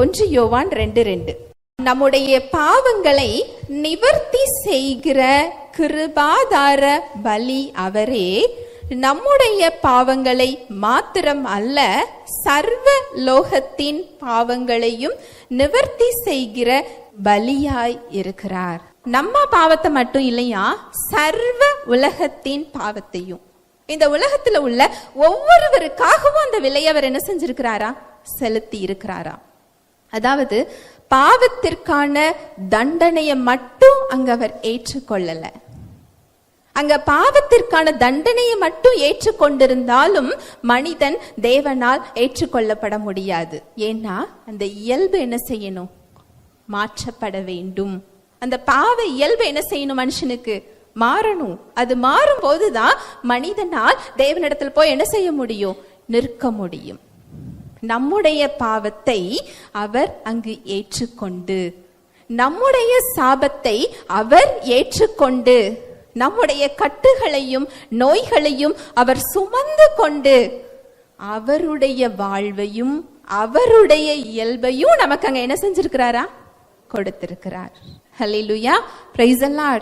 1 யோவான் 2:2. நம்முடைய பாவங்களை நிவர்த்தி செய்கிற கிருபாதார பலி அவரே. நம்முடைய பாவங்களை மாத்திரம் அல்ல, சர்வ லோகத்தின் பாவங்களையும் நிவர்த்தி செய்கிற பலியாய் இருக்கிறார். நம்ம பாவத்தை மட்டும் இல்லையா, சர்வ உலகத்தின் பாவத்தையும். இந்த உலகத்துல உள்ள ஒவ்வொருவருக்காகவும் அந்த விலையை அவர் என்ன செஞ்சிருக்கிறாரா, செலுத்தி இருக்கிறாரா. அதாவது பாவத்திற்கான தண்டனையை மட்டும் அங்க அவர் ஏற்றுக்கொள்ளல. அங்க பாவத்திற்கான தண்டனையை மட்டும் ஏற்றுக்கொண்டிருந்தாலும் மனிதன் தேவனால் ஏற்றுக்கொள்ளப்பட முடியாது. ஏன்னா அந்த இயல்பு என்ன செய்யணும், மாற்றப்பட வேண்டும். அந்த பாவ இயல்பு என்ன செய்யணும், மனுஷனுக்கு மாறணும். அது மாறும் போதுதான் மனிதனால் தேவனிடத்தில் போய் என்ன செய்ய முடியும், நிற்க முடியும். நம்முடைய பாவத்தை அவர் அங்கு ஏற்றுக்கொண்டு, நம்முடைய சாபத்தை அவர் ஏற்றுக்கொண்டு, நம்முடைய கட்டுகளையும் நோய்களையும் அவர் சுமந்து கொண்டு அவருடைய வாழ்வையும் அவருடைய இயல்பையும் நமக்கு அங்க என்ன செஞ்சிருக்கிறாரா, கொடுத்திருக்கிறார். ஹல்லேலூயா, பிரைஸ் தி லார்ட்.